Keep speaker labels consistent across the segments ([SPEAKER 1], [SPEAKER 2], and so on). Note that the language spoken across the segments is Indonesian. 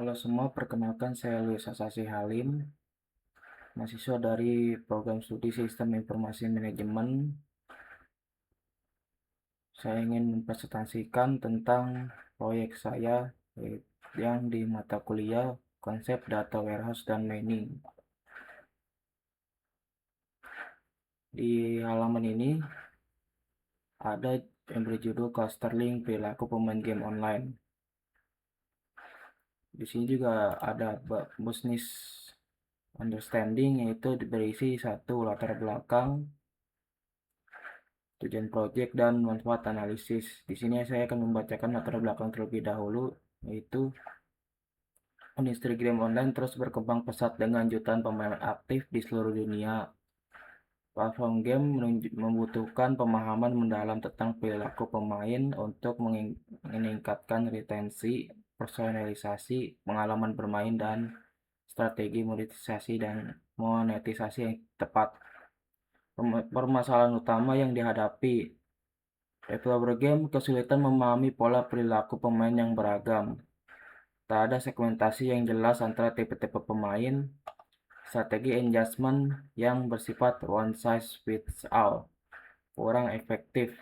[SPEAKER 1] Halo semua, perkenalkan saya Luis Asasi Halim, mahasiswa dari program studi Sistem Informasi Manajemen. Saya ingin mempresentasikan tentang proyek saya yang di mata kuliah konsep data warehouse dan mining. Di halaman ini ada yang berjudul clustering perilaku pemain game online. Di sini juga ada business understanding, yaitu berisi satu latar belakang, tujuan proyek, dan manfaat analisis. Di sini saya akan membacakan latar belakang terlebih dahulu, yaitu industri game online terus berkembang pesat dengan jutaan pemain aktif di seluruh dunia. Platform game membutuhkan pemahaman mendalam tentang perilaku pemain untuk meningkatkan retensi, personalisasi, pengalaman bermain, dan strategi monetisasi yang tepat. Permasalahan utama yang dihadapi developer game kesulitan memahami pola perilaku pemain yang beragam. Tak ada segmentasi yang jelas antara tipe-tipe pemain, strategi engagement yang bersifat one size fits all, kurang efektif.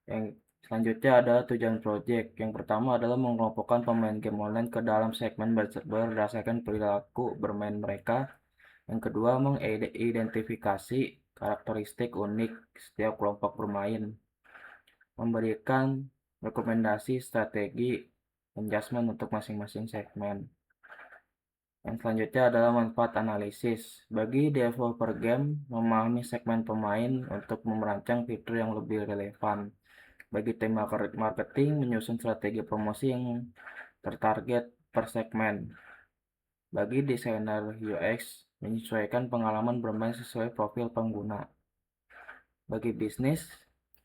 [SPEAKER 1] Yang selanjutnya ada tujuan project. Yang pertama adalah mengelompokkan pemain game online ke dalam segmen berdasarkan perilaku bermain mereka. Yang kedua, mengidentifikasi karakteristik unik setiap kelompok bermain, memberikan rekomendasi strategi adjustment untuk masing-masing segmen. Yang selanjutnya adalah manfaat analisis. Bagi developer game, memahami segmen pemain untuk merancang fitur yang lebih relevan. Bagi tim marketing, menyusun strategi promosi yang tertarget per segmen. Bagi desainer UX, menyesuaikan pengalaman bermain sesuai profil pengguna. Bagi bisnis,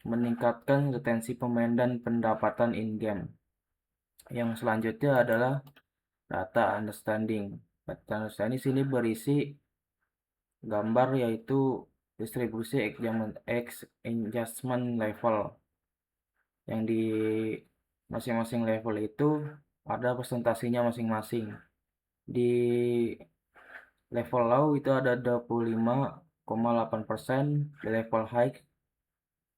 [SPEAKER 1] meningkatkan retensi pemain dan pendapatan in-game. Yang selanjutnya adalah data understanding. Data understanding sini berisi gambar, yaitu distribusi adjustment level. Yang di masing-masing level itu ada presentasinya masing-masing. Di level low itu ada 25,8%, di level high,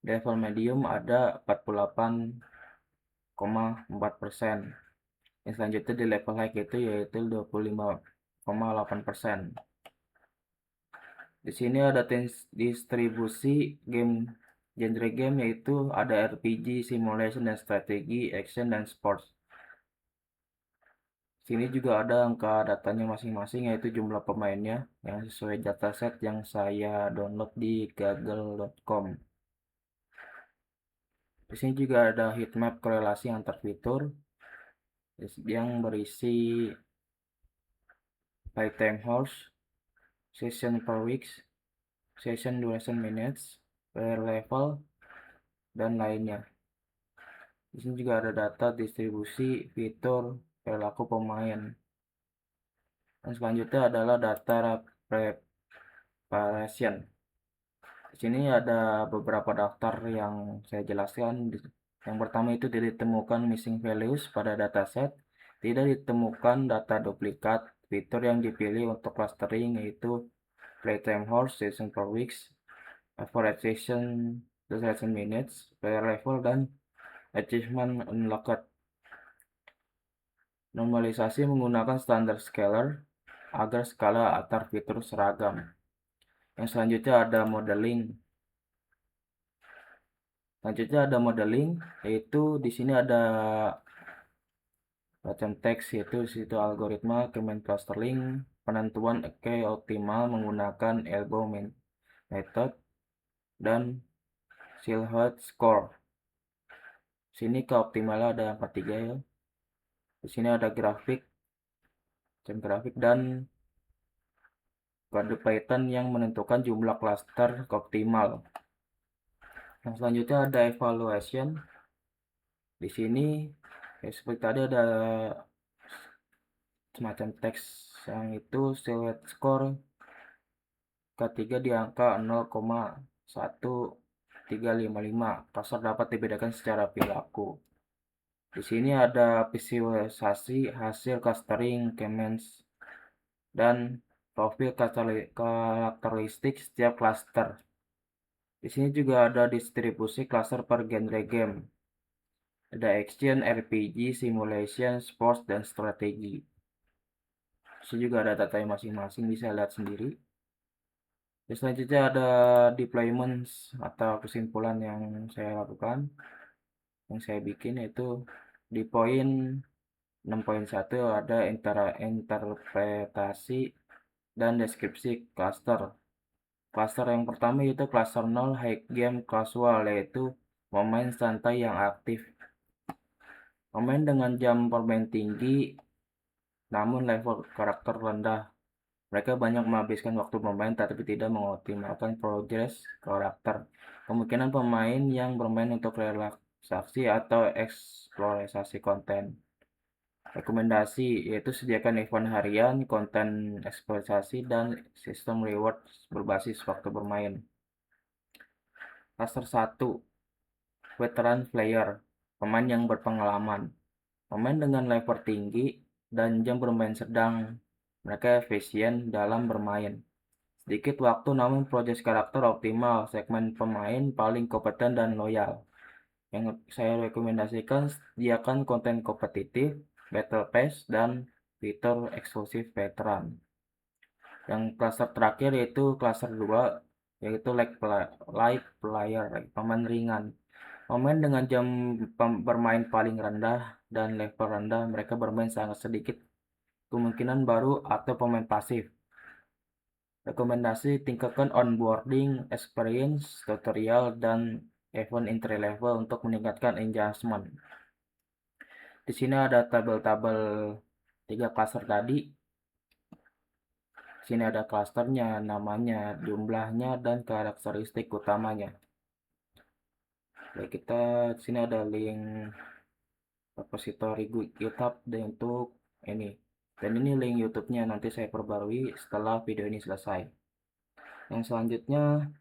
[SPEAKER 1] di level medium ada 48,4%. Yang selanjutnya di level high itu yaitu 25,8%. Di sini ada distribusi game, genre game, yaitu ada RPG, simulation dan strategi, action, dan sports. Sini juga ada angka datanya masing-masing, yaitu jumlah pemainnya yang sesuai dataset yang saya download di google.com. Di sini juga ada heatmap korelasi antar fitur yang berisi playtime hours, session per weeks, session duration minutes, player level, dan lainnya. Di sini juga ada data distribusi fitur perilaku pemain. Dan selanjutnya adalah data preparation. Di sini ada beberapa daftar yang saya jelaskan. Yang pertama itu tidak ditemukan missing values pada dataset, tidak ditemukan data duplikat. Fitur yang dipilih untuk clustering yaitu playtime hours, session per weeks, average session minutes, player level, dan achievement unlocked. Normalisasi menggunakan standar scalar agar skala antar fitur seragam. Yang selanjutnya ada modeling. Yaitu di sini ada macam teks, yaitu situ algoritma command clustering, penentuan key optimal menggunakan elbow method, dan silhouette score. Sini ke optimalnya ada 43 ya. Di sini ada grafik, dan kode Python yang menentukan jumlah cluster optimal. Yang selanjutnya ada evaluation. Di sini seperti tadi ada semacam teks yang itu silhouette score ketiga di angka 0,1355. Pasar dapat dibedakan secara perilaku. Di sini ada visualisasi hasil clustering K-means dan profil karakteristik setiap cluster. Di sini juga ada distribusi cluster per genre game. Ada action, RPG, simulation, sports, dan strategi. Di sini juga ada datanya masing-masing, bisa lihat sendiri. Terus selanjutnya ada deployments atau kesimpulan yang saya lakukan, yang saya bikin, yaitu di poin 6.1 ada interpretasi dan deskripsi cluster. Cluster yang pertama yaitu cluster 0 high game casual, yaitu pemain santai yang aktif. Pemain dengan jam bermain tinggi namun level karakter rendah. Mereka banyak menghabiskan waktu bermain tapi tidak mengoptimalkan progres karakter. Kemungkinan pemain yang bermain untuk relaksasi atau eksplorasi konten. Rekomendasi yaitu sediakan event harian, konten eksplorasi, dan sistem reward berbasis waktu bermain. Cluster 1, veteran player, pemain yang berpengalaman. Pemain dengan level tinggi dan jam bermain sedang. Mereka efisien dalam bermain. Sedikit waktu namun proses karakter optimal. Segmen pemain paling kompeten dan loyal. Yang saya rekomendasikan, sediakan konten kompetitif, battle pass, dan fitur eksklusif veteran. Yang cluster terakhir yaitu cluster 2, yaitu light player, pemain ringan. Pemain dengan jam bermain paling rendah dan level rendah, mereka bermain sangat sedikit, kemungkinan baru atau pemain pasif. Rekomendasi tingkatkan onboarding, experience, tutorial, dan event entry level untuk meningkatkan engagement. Di sini ada tabel-tabel 3 cluster tadi. Di sini ada clusternya, namanya, jumlahnya, dan karakteristik utamanya. Baik, kita di sini ada link repository GitHub untuk ini. Dan ini link YouTube-nya, nanti saya perbarui setelah video ini selesai. Yang selanjutnya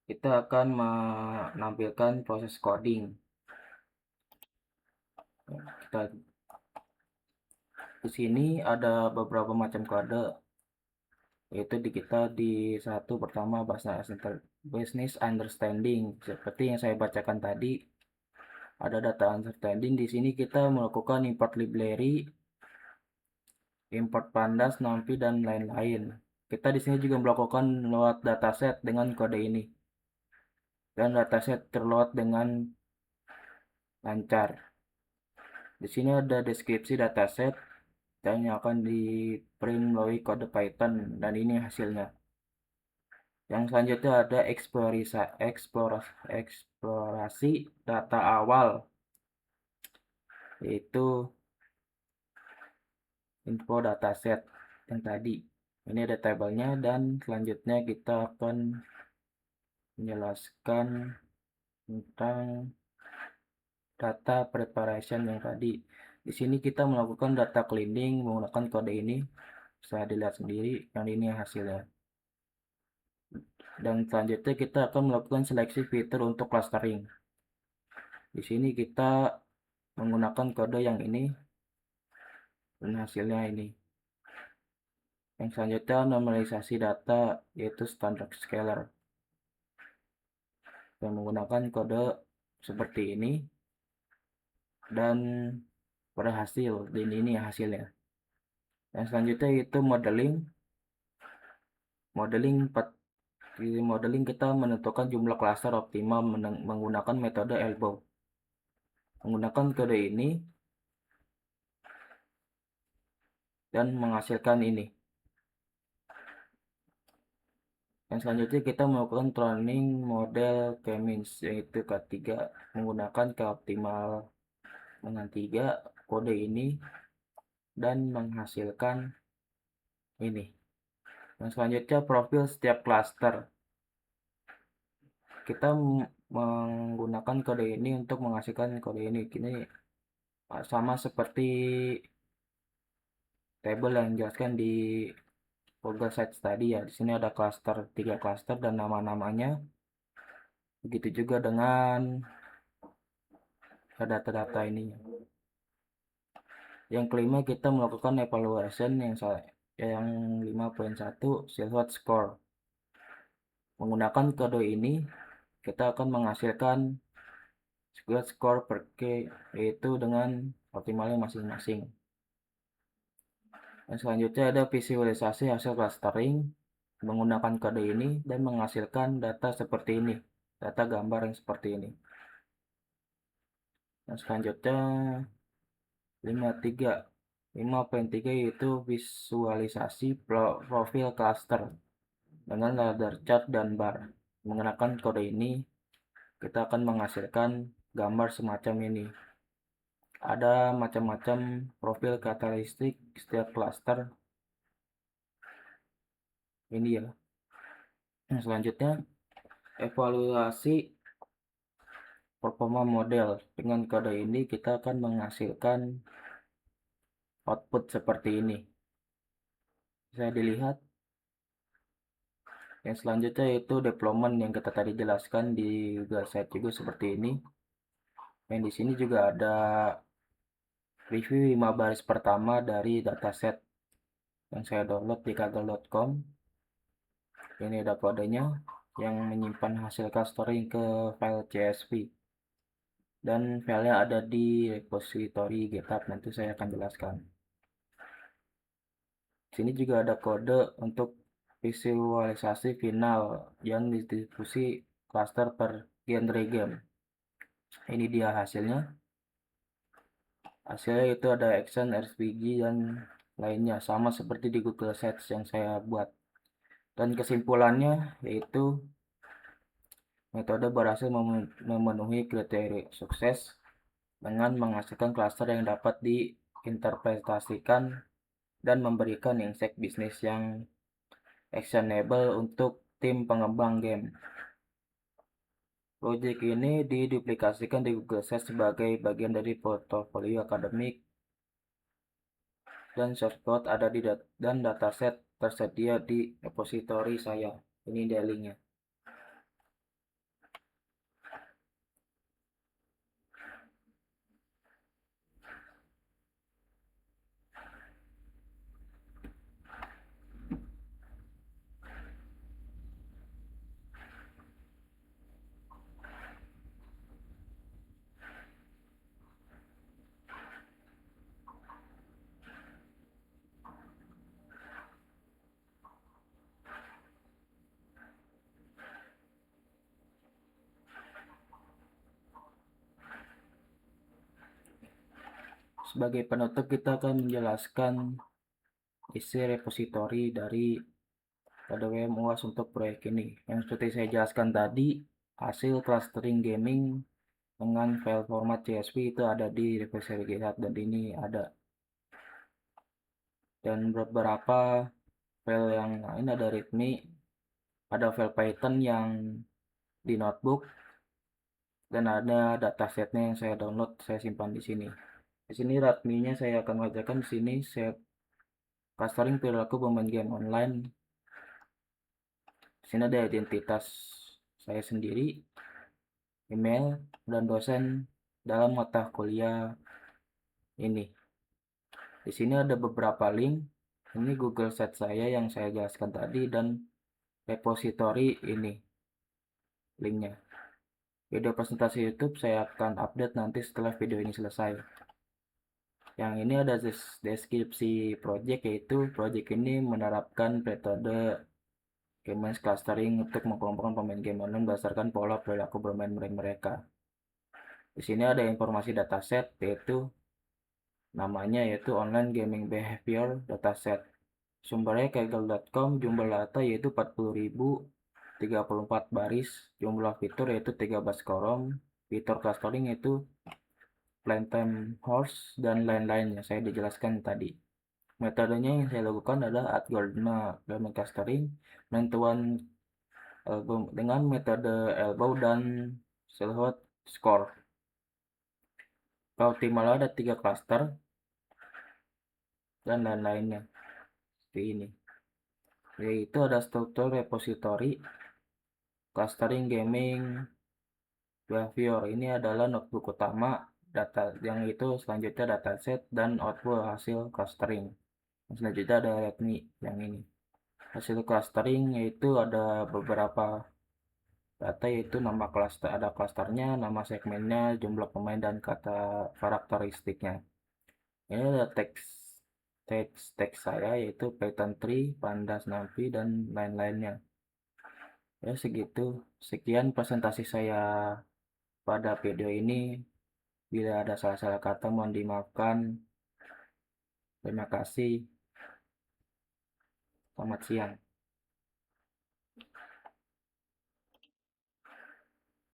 [SPEAKER 1] kita akan menampilkan proses coding. Di sini ada beberapa macam kode, yaitu di satu pertama business understanding. Seperti yang saya bacakan tadi, ada data understanding. Di sini kita melakukan import library, import pandas, numpy, dan lain-lain. Kita di sini juga melakukan load dataset dengan kode ini, dan dataset terload dengan lancar. Di sini ada deskripsi dataset dan yang akan di print melalui kode Python, dan ini hasilnya. Yang selanjutnya ada eksplorasi data awal, yaitu info dataset yang tadi. Ini ada tabelnya, dan selanjutnya kita akan menjelaskan tentang data preparation yang tadi. Di sini kita melakukan data cleaning menggunakan kode ini. Bisa dilihat sendiri, yang ini hasilnya. Dan selanjutnya kita akan melakukan seleksi fitur untuk clustering. Di sini kita menggunakan kode yang ini, dan hasilnya ini. Yang selanjutnya normalisasi data, yaitu standard scalar. Kita menggunakan kode seperti ini, dan berhasil. Dan ini hasilnya. Yang selanjutnya itu modeling. Modeling kita menentukan jumlah cluster optimal menggunakan metode elbow. Menggunakan kode ini dan menghasilkan ini. Yang selanjutnya kita melakukan training model K-means, yaitu K3, menggunakan K optimal dengan 3 kode ini dan menghasilkan ini. Yang selanjutnya profil setiap cluster. Kita menggunakan kode ini untuk menghasilkan kode ini. Ini sama seperti tabel yang dijelaskan di Google Sites tadi ya. Di sini ada cluster, 3 cluster dan nama-namanya. Begitu juga dengan ke data-data ini. Yang kelima, kita melakukan evaluation yang 5.1 Silhouette Score. Menggunakan kode ini, kita akan menghasilkan score per K, yaitu dengan optimalnya masing-masing. Dan selanjutnya ada visualisasi hasil clustering menggunakan kode ini dan menghasilkan data seperti ini, data gambar yang seperti ini. Dan selanjutnya 5.3 yaitu visualisasi profil cluster dengan ladder chart dan bar. Menggunakan kode ini, kita akan menghasilkan gambar semacam ini. Ada macam-macam profil karakteristik setiap cluster ini ya. Selanjutnya, evaluasi performa model. Dengan kode ini kita akan menghasilkan output seperti ini. Bisa dilihat. Yang selanjutnya yaitu deployment yang kita tadi jelaskan di Google Site juga seperti ini. Yang di sini juga ada review 5 baris pertama dari dataset yang saya download di kaggle.com. Ini ada kodenya yang menyimpan hasil clustering ke file CSV. Dan filenya ada di repository GitHub, nanti saya akan jelaskan. Sini juga ada kode untuk visualisasi final yang distribusi cluster per genre game. Ini dia hasilnya. Hasilnya itu ada action, RPG, dan lainnya. Sama seperti di Google Sites yang saya buat. Dan kesimpulannya yaitu metode berhasil memenuhi kriteria sukses dengan menghasilkan cluster yang dapat diinterpretasikan dan memberikan insight bisnis yang actionable untuk tim pengembang game. Proyek ini diduplikasikan di Google Sites sebagai bagian dari portofolio akademik dan source code ada dan dataset tersedia di repository saya. Ini dia linknya. Sebagai penutup, kita akan menjelaskan isi repository dari KDWM UAS untuk proyek ini. Yang seperti saya jelaskan tadi, hasil clustering gaming dengan file format CSV itu ada di repository GitHub dan ini ada. Dan beberapa file yang lain ada readme, ada file Python yang di notebook, dan ada datasetnya yang saya download, saya simpan di sini. Di sini readme-nya saya akan bacakan. Di sini saya clustering perilaku pemain game online. Di sini ada identitas saya sendiri, email, dan dosen dalam mata kuliah ini. Di sini ada beberapa link. Ini Google Site saya yang saya jelaskan tadi dan repository ini linknya. Video presentasi YouTube saya akan update nanti setelah video ini selesai. Yang ini ada deskripsi project, yaitu project ini menerapkan metode game clustering untuk mengelompokkan pemain game online berdasarkan pola perilaku bermain mereka. Di sini ada informasi dataset yaitu namanya yaitu Online Gaming Behavior Dataset. Sumbernya kaggle.com, jumlah data yaitu 40.034 baris, jumlah fitur yaitu 13 kolom, fitur clustering yaitu playtime horse dan lain-lainnya saya dijelaskan tadi. Metodenya yang saya lakukan adalah algoritma clustering, penentuan dengan metode elbow dan silhouette score. Kalau optimal ada 3 cluster dan lain-lainnya seperti ini. Yaitu ada struktur repository, clustering gaming behavior. Ini adalah notebook utama data yang itu selanjutnya dataset dan output hasil clustering. Selanjutnya ada readme yang ini. Hasil clustering yaitu ada beberapa data, yaitu nama cluster, ada clusternya, nama segmennya, jumlah pemain, dan kata karakteristiknya. Ini ada teks saya, yaitu Python tree, pandas, navi, dan lain-lainnya. Ya segitu. Sekian presentasi saya pada video ini. Bila ada salah-salah kata mohon dimaafkan. Terima kasih. Selamat siang.